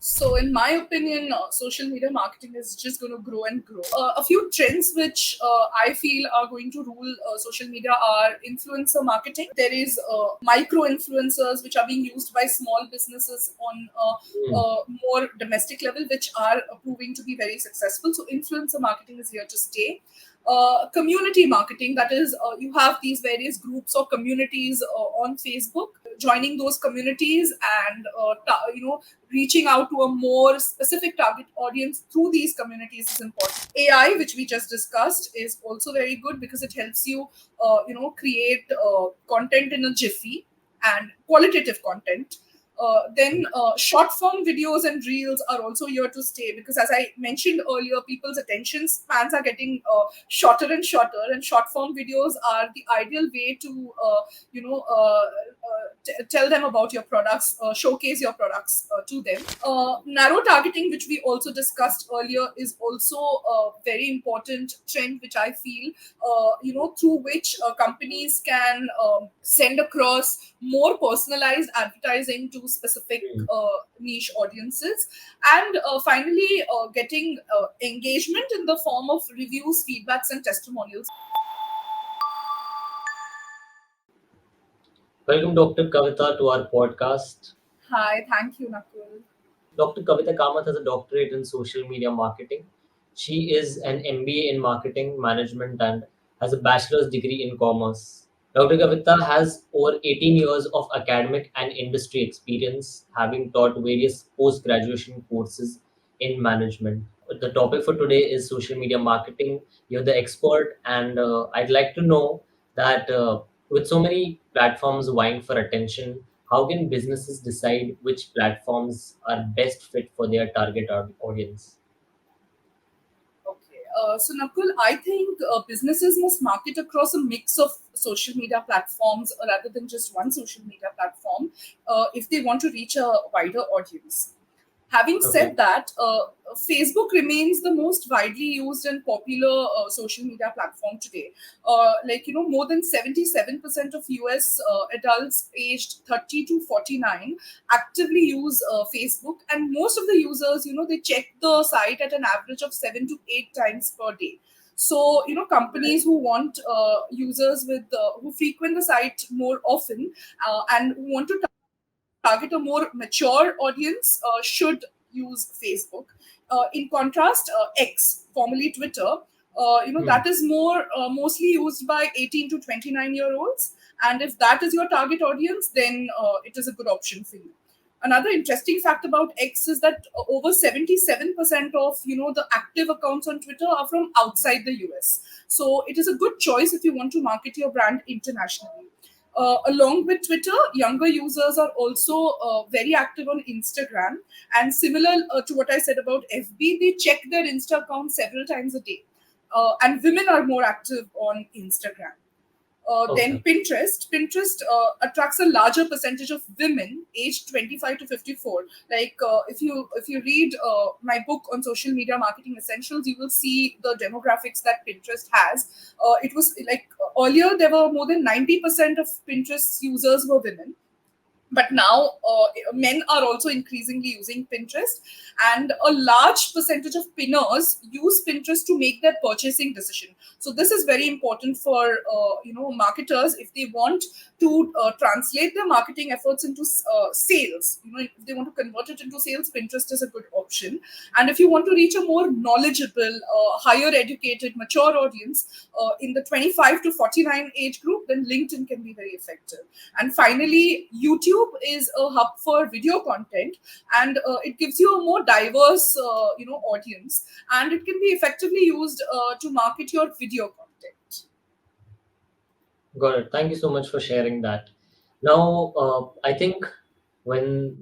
So, in my opinion, social media marketing is just going to grow and grow. A few trends which I feel are going to rule social media are influencer marketing. There is micro influencers which are being used by small businesses on Hmm. more domestic level, which are proving to be very successful. So, influencer marketing is here to stay. Community marketing, that is, you have these various groups or communities on Facebook. Joining those communities and reaching out to a more specific target audience through these communities is important. AI, which we just discussed, is also very good because it helps you create content in a jiffy, and qualitative content. Then short form videos and reels are also here to stay, because as I mentioned earlier, people's attention spans are getting shorter and shorter, and short form videos are the ideal way to tell them about your products, showcase your products to them. Narrow targeting, which we also discussed earlier, is also a very important trend, which I feel, through which companies can send across more personalized advertising to specific Hmm. niche audiences. And finally, getting engagement in the form of reviews, feedbacks, and testimonials. Welcome, Dr. Kavita, to our podcast. Hi, thank you, Nakul. Dr. Kavita Kamath has a doctorate in social media marketing. She is an MBA in marketing management and has a bachelor's degree in commerce. Dr. Kavita has over 18 years of academic and industry experience, having taught various post graduation courses in management. The topic for today is social media marketing. You're the expert, and I'd like to know that with so many platforms vying for attention, how can businesses decide which platforms are best fit for their target audience? Okay. So, Nakul, I think businesses must market across a mix of social media platforms rather than just one social media platform if they want to reach a wider audience. Having Okay. said that, Facebook remains the most widely used and popular social media platform today. More than 77% of US adults aged 30 to 49 actively use Facebook, and most of the users, they check the site at an average of 7 to 8 times per day. So, companies who want users who frequent the site more often and who want to target a more mature audience should use Facebook. In contrast, X, formerly Twitter, Hmm. that is mostly used by 18 to 29-year-olds. And if that is your target audience, then it is a good option for you. Another interesting fact about X is that over 77% of the active accounts on Twitter are from outside the US. So it is a good choice if you want to market your brand internationally. Along with Twitter, younger users are also very active on Instagram. And similar to what I said about FB, they check their Insta account several times a day. And women are more active on Instagram. Then Okay. Pinterest. Pinterest attracts a larger percentage of women aged 25 to 54. Like if you read my book on social media marketing essentials, you will see the demographics that Pinterest has. It was like earlier there were more than 90% of Pinterest users were women, but now men are also increasingly using Pinterest, and a large percentage of pinners use Pinterest to make their purchasing decision. So this is very important for marketers if they want to translate their marketing efforts into sales. If they want to convert it into sales, Pinterest is a good option. And if you want to reach a more knowledgeable, higher educated, mature audience in the 25 to 49 age group, then LinkedIn can be very effective. And finally, YouTube is a hub for video content, and it gives you a more diverse, audience, and it can be effectively used to market your video content. Got it. Thank you so much for sharing that. Now, I think when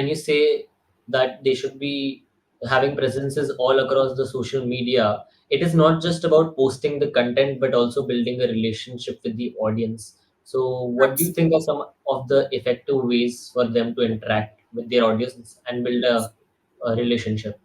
you say that they should be having presences all across the social media, it is not just about posting the content, but also building a relationship with the audience. So, what do you think are Absolutely. some of the effective ways for them to interact with their audience and build a relationship?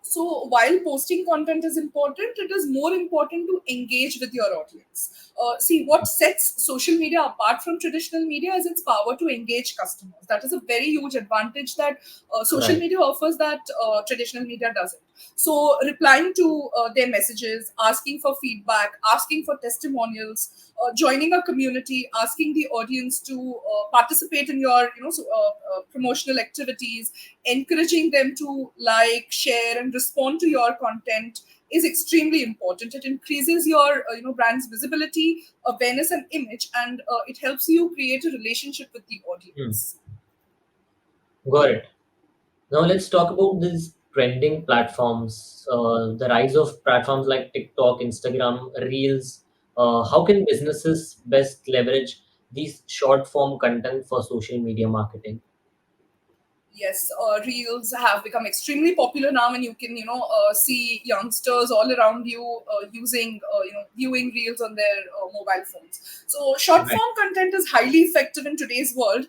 So while posting content is important, it is more important to engage with your audience. See, what sets social media apart from traditional media is its power to engage customers. That is a very huge advantage that social Right. media offers that traditional media doesn't. So replying to their messages, asking for feedback, asking for testimonials, joining a community, asking the audience to participate in your promotional activities, encouraging them to like, share, and respond to your content is extremely important. It increases your brand's visibility, awareness, and image, and it helps you create a relationship with the Hmm. audience. Got it. Now let's talk about these trending platforms, the rise of platforms like TikTok, Instagram, Reels. How can businesses best leverage these short form content for social media marketing? Yes, reels have become extremely popular now, and you can see youngsters all around you using viewing reels on their mobile phones. So short Right. form content is highly effective in today's world,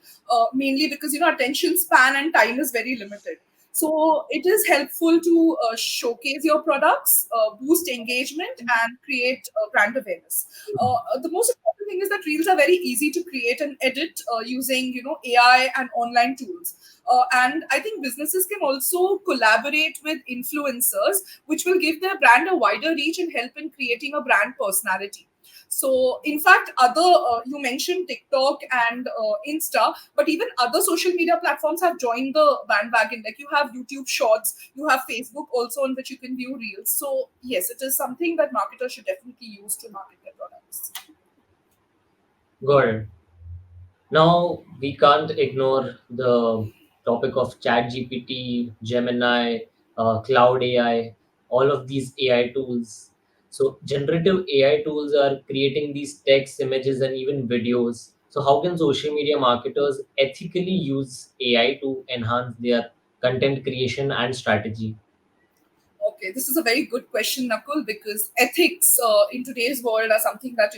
mainly because attention span and time is very limited. So it is helpful to showcase your products, boost engagement, and create brand awareness. The most important thing is that reels are very easy to create and edit using AI and online tools. And I think businesses can also collaborate with influencers, which will give their brand a wider reach and help in creating a brand personality. So, in fact, you mentioned TikTok and Insta, but even other social media platforms have joined the bandwagon. Like you have YouTube Shorts, you have Facebook also, on which you can view reels. So, yes, it is something that marketers should definitely use to market their products. Got it. Now we can't ignore the topic of ChatGPT, Gemini, Cloud AI, all of these AI tools. So generative AI tools are creating these text, images, and even videos. So how can social media marketers ethically use AI to enhance their content creation and strategy? Okay, this is a very good question, Nakul, because ethics in today's world are something that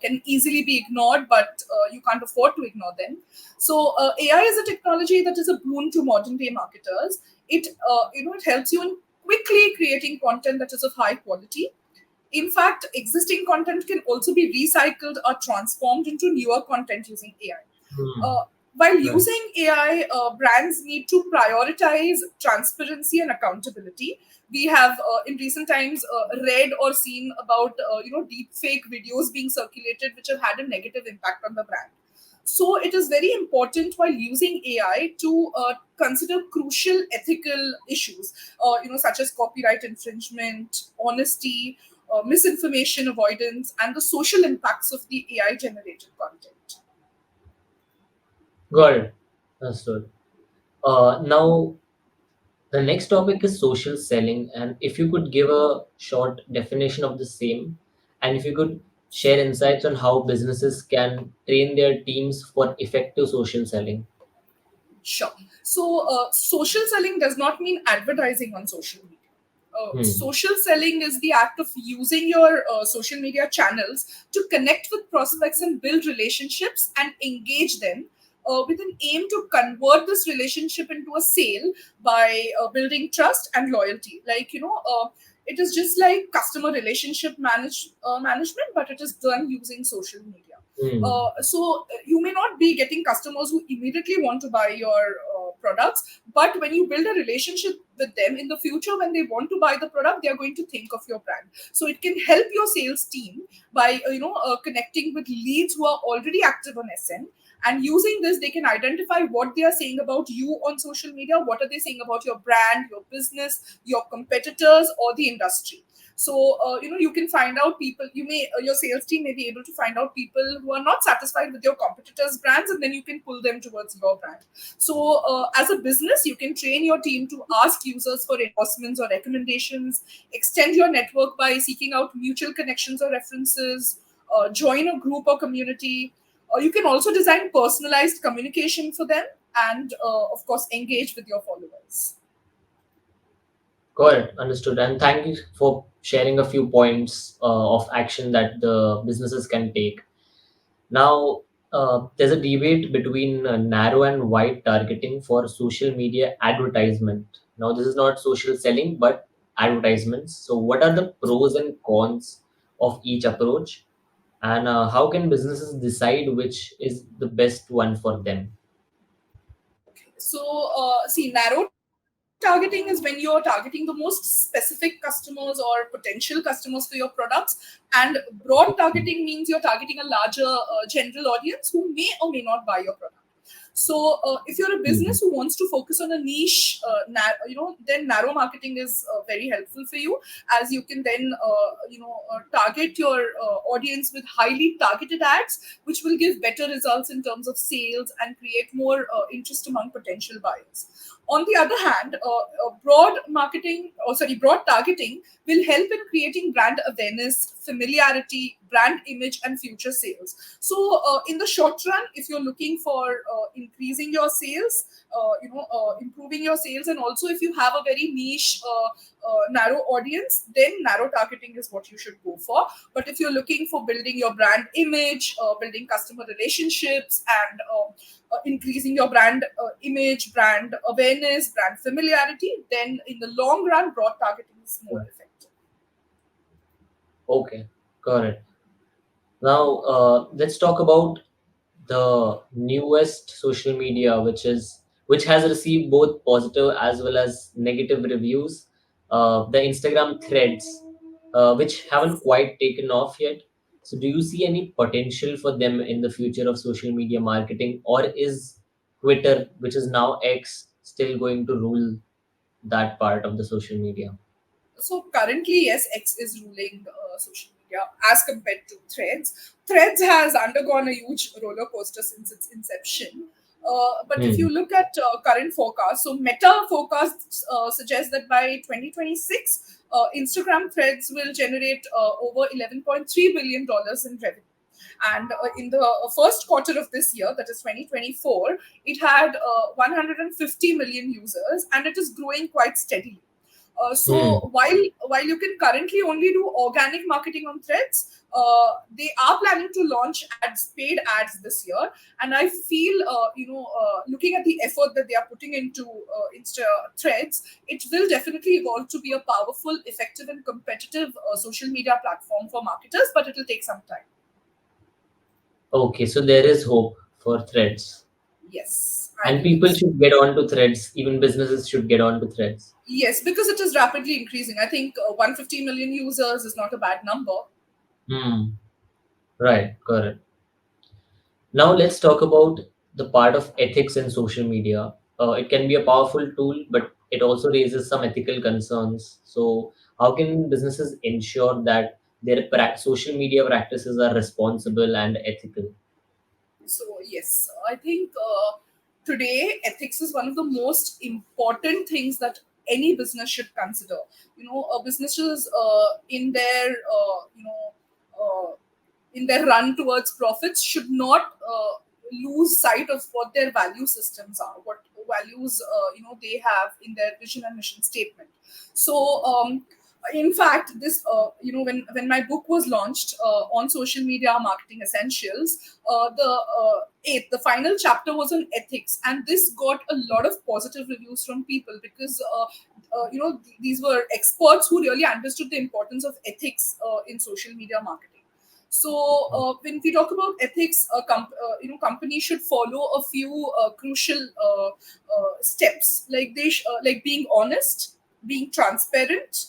can easily be ignored, but you can't afford to ignore them. So AI is a technology that is a boon to modern day marketers. It helps you in quickly creating content that is of high quality. In fact, existing content can also be recycled or transformed into newer content using AI. Hmm. While Right. using AI, brands need to prioritize transparency and accountability. We have, in recent times, read or seen about deep fake videos being circulated, which have had a negative impact on the brand. So it is very important while using AI to consider crucial ethical issues, such as copyright infringement, honesty, misinformation avoidance, and the social impacts of the AI generated content. Got it. Understood. Now the next topic is social selling, and if you could give a short definition of the same, and if you could share insights on how businesses can train their teams for effective social selling. Sure. So, social selling does not mean advertising on social media. Hmm. Social selling is the act of using your social media channels to connect with prospects and build relationships and engage them with an aim to convert this relationship into a sale by building trust and loyalty. It is just like customer relationship management, but it is done using social media. Hmm. So you may not be getting customers who immediately want to buy your products, but when you build a relationship with them in the future, when they want to buy the product, they are going to think of your brand. So it can help your sales team by connecting with leads who are already active on SN, and using this they can identify what they are saying about you on social media, what are they saying about your brand, your business, your competitors, or the industry. So you can find out people, your sales team may be able to find out people who are not satisfied with your competitors brands, and then you can pull them towards your brand. So as a business, you can train your team to ask users for endorsements or recommendations, extend your network by seeking out mutual connections or references, join a group or community. You can also design personalized communication for them, and of course engage with your followers. Got it. Understood. And thank you for sharing a few points of action that the businesses can take. Now, there's a debate between narrow and wide targeting for social media advertisement. Now, this is not social selling, but advertisements. So, what are the pros and cons of each approach, and how can businesses decide which is the best one for them? So, see, narrow targeting is when you're targeting the most specific customers or potential customers for your products, and broad targeting means you're targeting a larger general audience who may or may not buy your product. So, if you're a business Mhm. who wants to focus on a niche, then narrow marketing is very helpful for you, as you can then, target your audience with highly targeted ads, which will give better results in terms of sales and create more interest among potential buyers. On the other hand, broad targeting will help in creating brand awareness, familiarity, brand image, and future sales. So, in the short run, if you're looking for increasing your sales, improving your sales, and also if you have a very niche, narrow audience, then narrow targeting is what you should go for. But if you're looking for building your brand image, building customer relationships, and increasing your brand image, brand awareness, brand familiarity, then in the long run, broad targeting is more effective. Okay, got it. Now, let's talk about the newest social media, which has received both positive as well as negative reviews. The Instagram threads, which haven't quite taken off yet. So, do you see any potential for them in the future of social media marketing, or is Twitter, which is now X, still going to rule that part of the social media? So currently, yes, X is ruling social media as compared to Threads. Threads has undergone a huge roller coaster since its inception. But if Hmm. you look at current forecasts, so Meta forecasts suggest that by 2026, Instagram Threads will generate over $11.3 billion in revenue. And in the first quarter of this year, that is 2024, it had 150 million users, and it is growing quite steadily. Hmm. So while you can currently only do organic marketing on Threads, they are planning to launch paid ads this year, and I feel looking at the effort that they are putting into Insta Threads, it will definitely evolve to be a powerful, effective, and competitive social media platform for marketers, but it will take some time. Okay, so there is hope for threads. Yes, I And believe people so. should get on to threads. Even businesses should get on to threads. Yes, because it is rapidly increasing. I think 150 million users is not a bad number. Hmm. Right, correct. Now let's talk about the part of ethics in social media. It can be a powerful tool, but it also raises some ethical concerns. So, how can businesses ensure that their social media practices are responsible and ethical? So yes, I think today ethics is one of the most important things that any business should consider. Businesses in their run towards profits should not lose sight of what their value systems are, what values they have in their vision and mission statement. So in fact, this when my book was launched on social media marketing essentials, the final chapter was on ethics, and this got a lot of positive reviews from people because these were experts who really understood the importance of ethics in social media marketing. So when we talk about ethics, companies should follow a few crucial steps, like like being honest, being transparent,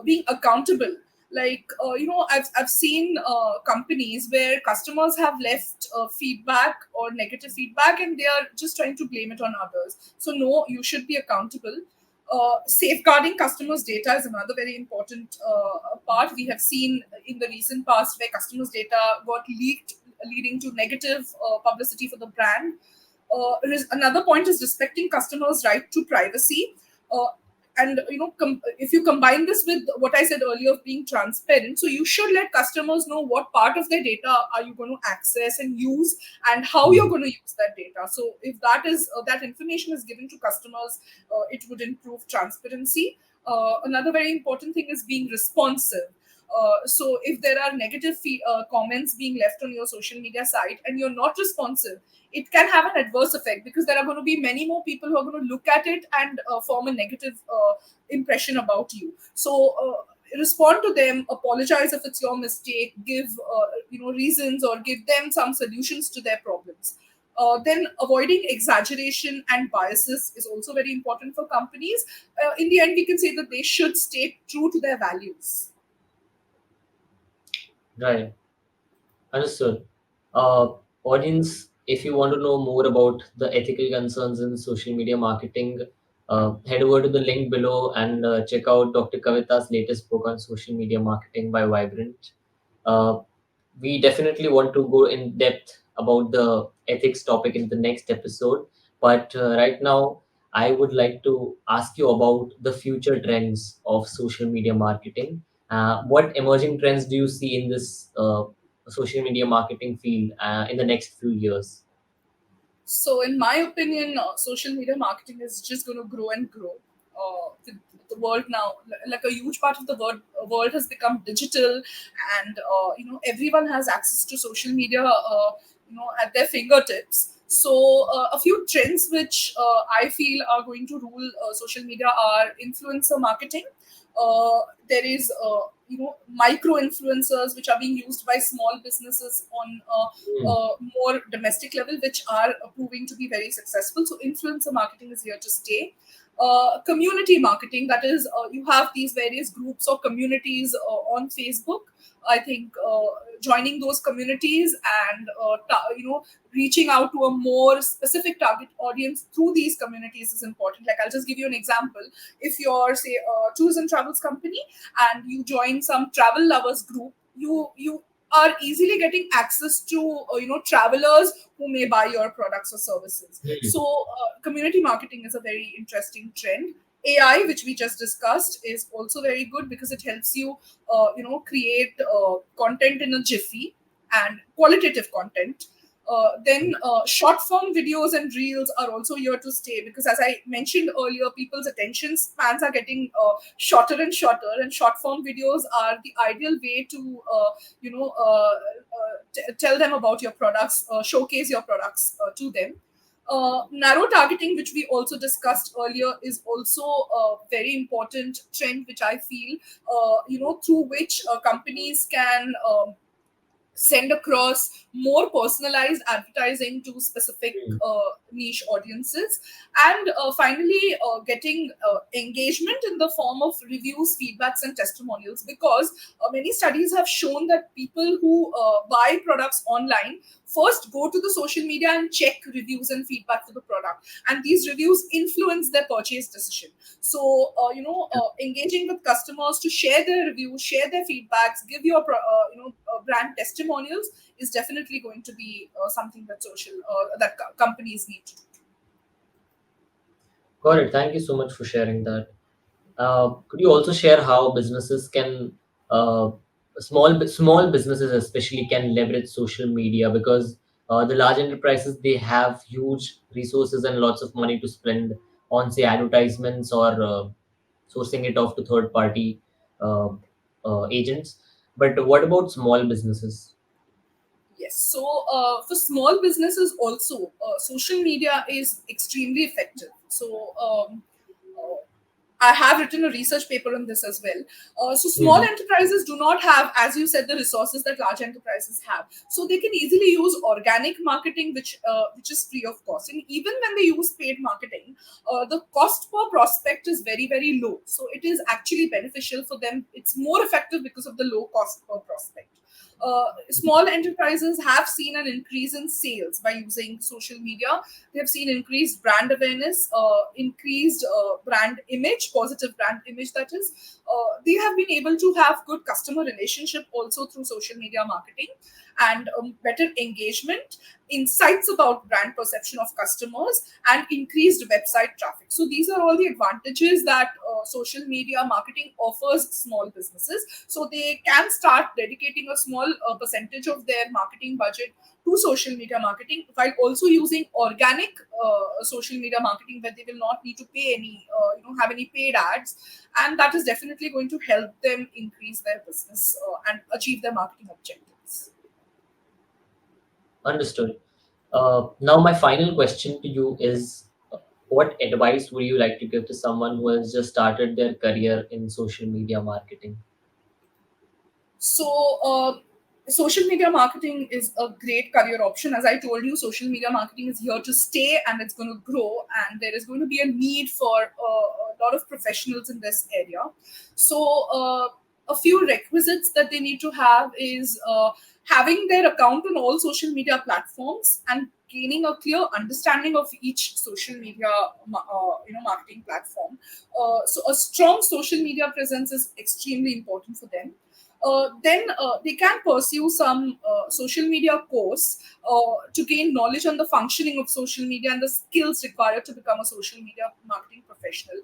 being accountable. Like I've seen companies where customers have left feedback or negative feedback, and they are just trying to blame it on others. So no, you should be accountable. Safeguarding customers' data is another very important part. We have seen in the recent past where customers' data got leaked, leading to negative publicity for the brand. Another point is respecting customers' right to privacy. Uh, and if you combine this with what I said earlier of being transparent, so you should let customers know what part of their data are you going to access and use, and how you're Hmm. going to use that data. So if that information is given to customers, it would improve transparency. Another very important thing is being responsive. So if there are negative comments being left on your social media site and you're not responsive, it can have an adverse effect, because there are going to be many more people who are going to look at it and form a negative impression about you. So respond to them, apologize if it's your mistake, give reasons, or give them some solutions to their problems. Then avoiding exaggeration and biases is also very important for companies. In the end, we can say that they should stay true to their values. Right. Understood. Audience, if you want to know more about the ethical concerns in social media marketing, head over to the link below and check out Dr. Kavita's latest book on social media marketing by Vibrant. Uh, we definitely want to go in depth about the ethics topic in the next episode. But right now, I would like to ask you about the future trends of social media marketing. What emerging trends do you see in this social media marketing field in the next few years? So, in my opinion, social media marketing is just going to grow and grow. The world now, like a huge part of the world has become digital, and everyone has access to social media, at their fingertips. So, a few trends which I feel are going to rule social media are influencer marketing. There is micro influencers which are being used by small businesses on Hmm. more domestic level, which are proving to be very successful. So influencer marketing is here to stay. Community marketing, that is, you have these various groups or communities on Facebook. I think joining those communities and reaching out to a more specific target audience through these communities is important. Like, I'll just give you an example. If you're, say, a tours and travels company, and you join some travel lovers group, you are easily getting access to travelers who may buy your products or services. Hmm. So community marketing is a very interesting trend. AI, which we just discussed, is also very good because it helps you create content in a jiffy, and qualitative content. Then short form videos and reels are also here to stay, because as I mentioned earlier, people's attention spans are getting shorter and shorter, and short form videos are the ideal way to tell them about your products, showcase your products to them. Narrow targeting, which we also discussed earlier, is also a very important trend, which I feel through which companies can send across more personalized advertising to specific Hmm. niche audiences. And finally, getting engagement in the form of reviews, feedbacks, and testimonials, because many studies have shown that people who buy products online first go to the social media and check reviews and feedback for the product, and these reviews influence their purchase decision. So engaging with customers to share their reviews, share their feedbacks, give your brand testimonials is definitely going to be something that companies need to do. Got it. Thank you so much for sharing that. Could you also share how businesses can, small businesses especially, can leverage social media? Because the large enterprises, they have huge resources and lots of money to spend on, say, advertisements or sourcing it off to third party uh, agents. But what about small businesses? Yes. So for small businesses also, social media is extremely effective. So uh, I have written a research paper on this as well. So small Hmm. enterprises do not have, as you said, the resources that large enterprises have. So they can easily use organic marketing, which is free of cost. And even when they use paid marketing, the cost per prospect is very, very low. So it is actually beneficial for them. It's more effective because of the low cost per prospect. Small enterprises have seen an increase in sales by using social media. They have seen increased brand awareness, increased brand image, positive brand image, that is. They have been able to have good customer relationship also through social media marketing, and better engagement, insights about brand perception of customers, and increased website traffic. So these are all the advantages that social media marketing offers small businesses. So they can start dedicating a small percentage of their marketing budget to social media marketing, while also using organic social media marketing, where they will not need to pay any, have any paid ads, and that is definitely going to help them increase their business and achieve their marketing objectives. Understood. Now, my final question to you is, what advice would you like to give to someone who has just started their career in social media marketing? So, social media marketing is a great career option. As I told you, social media marketing is here to stay and it's going to grow, and there is going to be a need for a lot of professionals in this area. So, a few requisites that they need to have is having their account on all social media platforms and gaining a clear understanding of each social media marketing platform. So a strong social media presence is extremely important for them. Then they can pursue some social media course to gain knowledge on the functioning of social media and the skills required to become a social media marketing professional.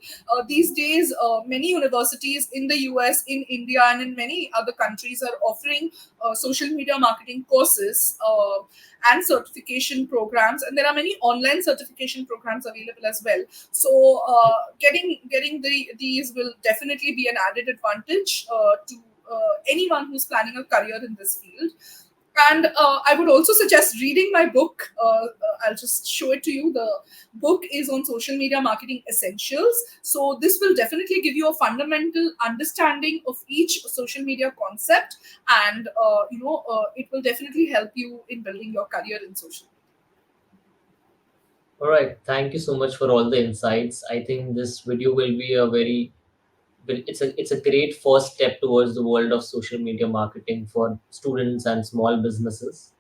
These days, many universities in the US, in India, and in many other countries are offering social media marketing courses and certification programs, and there are many online certification programs available as well. So, getting these will definitely be an added advantage to anyone who's planning a career in this field. And I would also suggest reading my book. I'll just show it to you. The book is on social media marketing essentials. So this will definitely give you a fundamental understanding of each social media concept, and it will definitely help you in building your career in social. All right. Thank you so much for all the insights. I think this video will be a very it's a great first step towards the world of social media marketing for students and small businesses.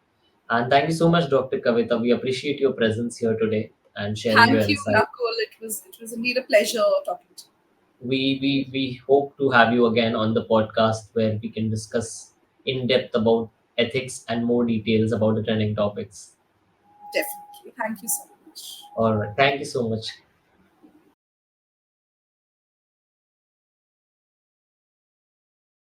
And thank you so much, Dr. Kavita. We appreciate your presence here today and sharing your Thank you, insight. Nakul. It was indeed a pleasure talking to you. We hope to have you again on the podcast where we can discuss in depth about ethics and more details about the trending topics. Definitely. Thank you so much. All right. Thank you so much.